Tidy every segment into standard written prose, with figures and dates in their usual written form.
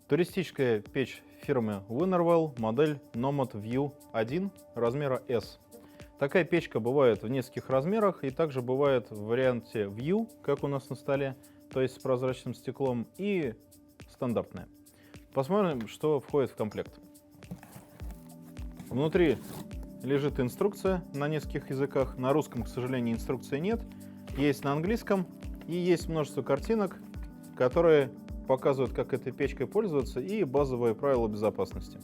Туристическая печь фирмы Winnerwell, модель Nomad View 1 размера S. Такая печка бывает в нескольких размерах и также бывает в варианте View, как у нас на столе, то есть с прозрачным стеклом, и стандартная. Посмотрим, что входит в комплект. Внутри лежит инструкция на нескольких языках. На русском, к сожалению, инструкции нет. Есть на английском и есть множество картинок, которые показывают, как этой печкой пользоваться, и базовые правила безопасности.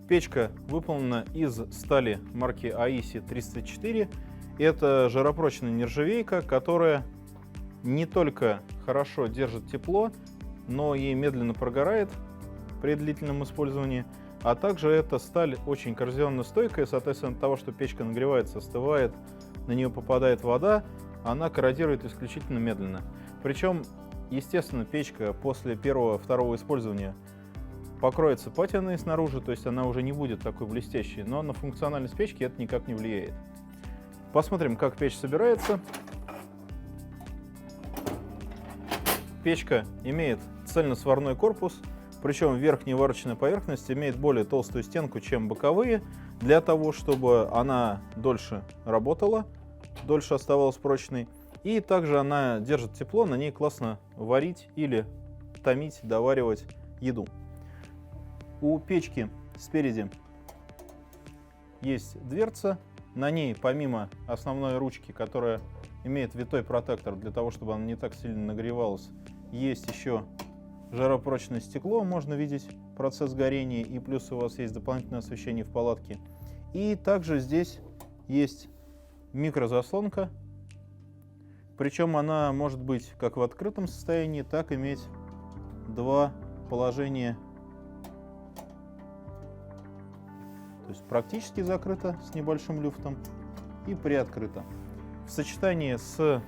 Печка выполнена из стали марки AISI 304. Это жаропрочная нержавейка, которая не только хорошо держит тепло, но и медленно прогорает при длительном использовании. А также эта сталь очень коррозионно-стойкая, соответственно, от того, что печка нагревается, остывает, на нее попадает вода, она корродирует исключительно медленно. Причем, естественно, печка после первого-второго использования покроется патиной снаружи, то есть она уже не будет такой блестящей, но на функциональность печки это никак не влияет. Посмотрим, как печь собирается. Печка имеет цельносварной корпус, причем верхняя варочная поверхность имеет более толстую стенку, чем боковые, для того, чтобы она дольше работала, дольше оставалась прочной. И также она держит тепло, на ней классно варить или томить, доваривать еду. У печки спереди есть дверца, на ней помимо основной ручки, которая имеет витой протектор для того, чтобы она не так сильно нагревалась, есть еще жаропрочное стекло, можно видеть процесс горения, и плюс у вас есть дополнительное освещение в палатке. И также здесь есть микрозаслонка, причем она может быть как в открытом состоянии, так и иметь два положения. То есть практически закрыта с небольшим люфтом и приоткрыта. В сочетании с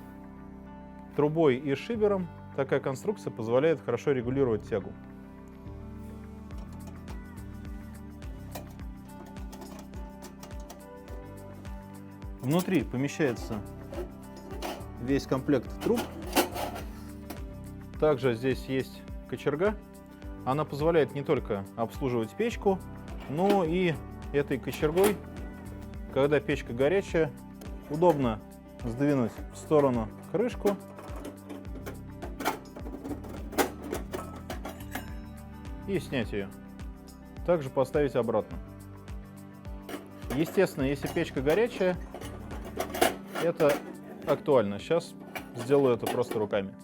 трубой и шибером такая конструкция позволяет хорошо регулировать тягу. Внутри помещается весь комплект труб. Также здесь есть кочерга. Она позволяет не только обслуживать печку, но и этой кочергой, когда печка горячая, удобно сдвинуть в сторону крышку и снять ее. Также поставить обратно. Естественно, если печка горячая, это актуально. Сейчас сделаю это просто руками.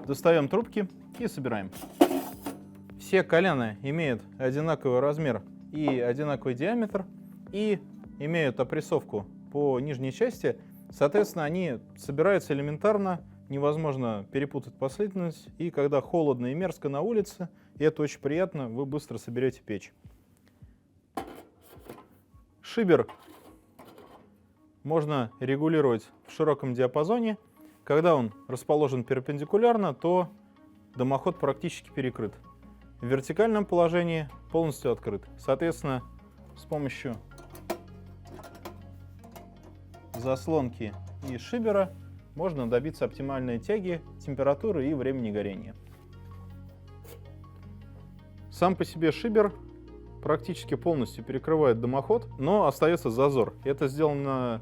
Достаем трубки и собираем. Все колена имеют одинаковый размер и одинаковый диаметр, и имеют опрессовку по нижней части. Соответственно, они собираются элементарно, невозможно перепутать последовательность. И когда холодно и мерзко на улице, и это очень приятно, вы быстро соберете печь. Шибер можно регулировать в широком диапазоне. Когда он расположен перпендикулярно, то дымоход практически перекрыт. В вертикальном положении полностью открыт. Соответственно, с помощью заслонки и шибера можно добиться оптимальной тяги, температуры и времени горения. Сам по себе шибер практически полностью перекрывает дымоход, но остается зазор. Это сделано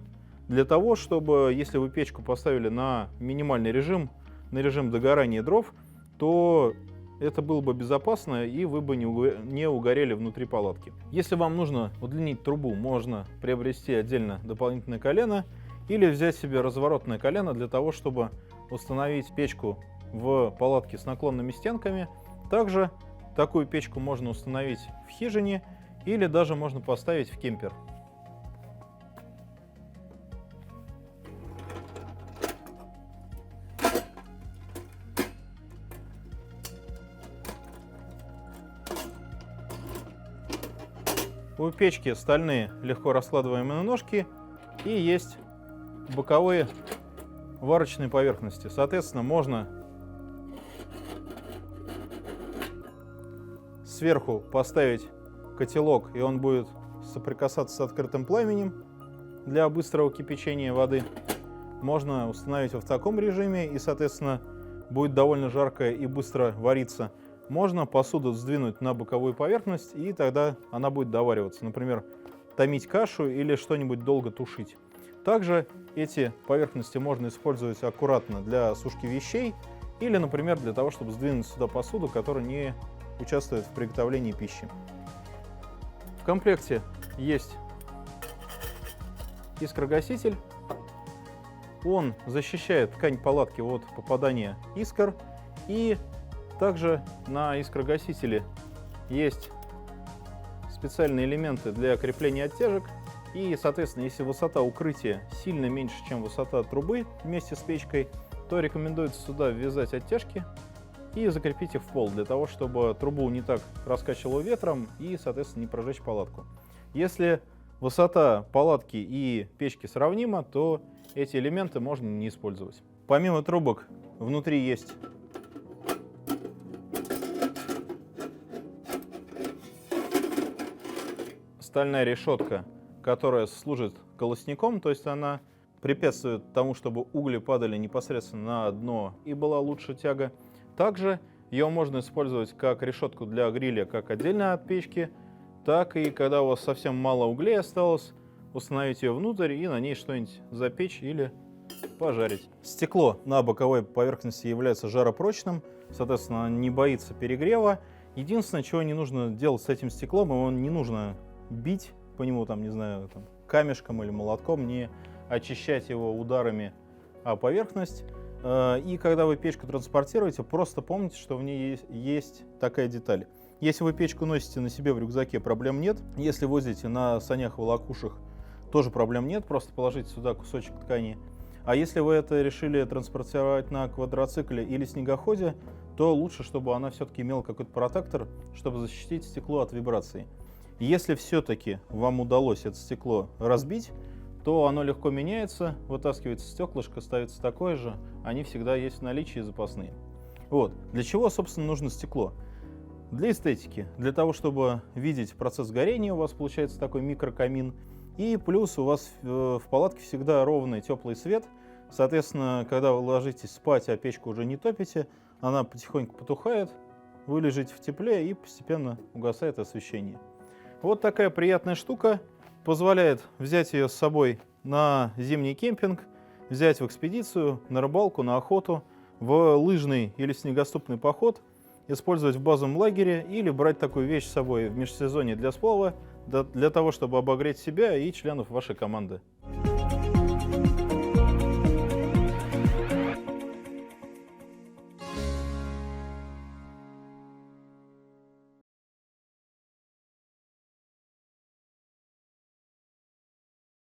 для того, чтобы, если вы печку поставили на минимальный режим, на режим догорания дров, то это было бы безопасно, и вы бы не угорели внутри палатки. Если вам нужно удлинить трубу, можно приобрести отдельно дополнительное колено или взять себе разворотное колено для того, чтобы установить печку в палатке с наклонными стенками. Также такую печку можно установить в хижине или даже можно поставить в кемпер. У печки стальные легко раскладываемые ножки и есть боковые варочные поверхности. Соответственно, можно сверху поставить котелок, и он будет соприкасаться с открытым пламенем для быстрого кипячения воды. Можно установить его в таком режиме, и, соответственно, будет довольно жарко и быстро вариться. Можно посуду сдвинуть на боковую поверхность, и тогда она будет довариваться. Например, томить кашу или что-нибудь долго тушить. Также эти поверхности можно использовать аккуратно для сушки вещей или, например, для того, чтобы сдвинуть сюда посуду, которая не участвует в приготовлении пищи. В комплекте есть искрогаситель. Он защищает ткань палатки от попадания искр. И также на искрогасителе есть специальные элементы для крепления оттяжек. И, соответственно, если высота укрытия сильно меньше, чем высота трубы вместе с печкой, то рекомендуется сюда ввязать оттяжки и закрепить их в пол, для того, чтобы трубу не так раскачивало ветром и, соответственно, не прожечь палатку. Если высота палатки и печки сравнима, то эти элементы можно не использовать. Помимо трубок, внутри есть стальная решетка, которая служит колосником, то есть она препятствует тому, чтобы угли падали непосредственно на дно и была лучше тяга. Также ее можно использовать как решетку для гриля, как отдельно от печки, так и когда у вас совсем мало углей осталось, установить ее внутрь и на ней что-нибудь запечь или пожарить. Стекло на боковой поверхности является жаропрочным, соответственно, не боится перегрева. Единственное, чего не нужно делать с этим стеклом, его не нужно бить по нему, там, не знаю, там, камешком или молотком, не очищать его ударами о поверхность. И когда вы печку транспортируете, просто помните, что в ней есть такая деталь. Если вы печку носите на себе в рюкзаке, проблем нет. Если возите на санях-волокушах, тоже проблем нет, просто положите сюда кусочек ткани. А если вы это решили транспортировать на квадроцикле или снегоходе, то лучше, чтобы она все-таки имела какой-то протектор, чтобы защитить стекло от вибраций. Если все-таки вам удалось это стекло разбить, то оно легко меняется, вытаскивается стеклышко, ставится такое же, они всегда есть в наличии запасные. Вот. Для чего, собственно, нужно стекло? Для эстетики, для того, чтобы видеть процесс горения, у вас получается такой микрокамин, и плюс у вас в палатке всегда ровный теплый свет, соответственно, когда вы ложитесь спать, а печку уже не топите, она потихоньку потухает, вы лежите в тепле и постепенно угасает освещение. Вот такая приятная штука. Позволяет взять ее с собой на зимний кемпинг, взять в экспедицию, на рыбалку, на охоту, в лыжный или снегоступный поход, использовать в базовом лагере или брать такую вещь с собой в межсезонье для сплава, для того, чтобы обогреть себя и членов вашей команды.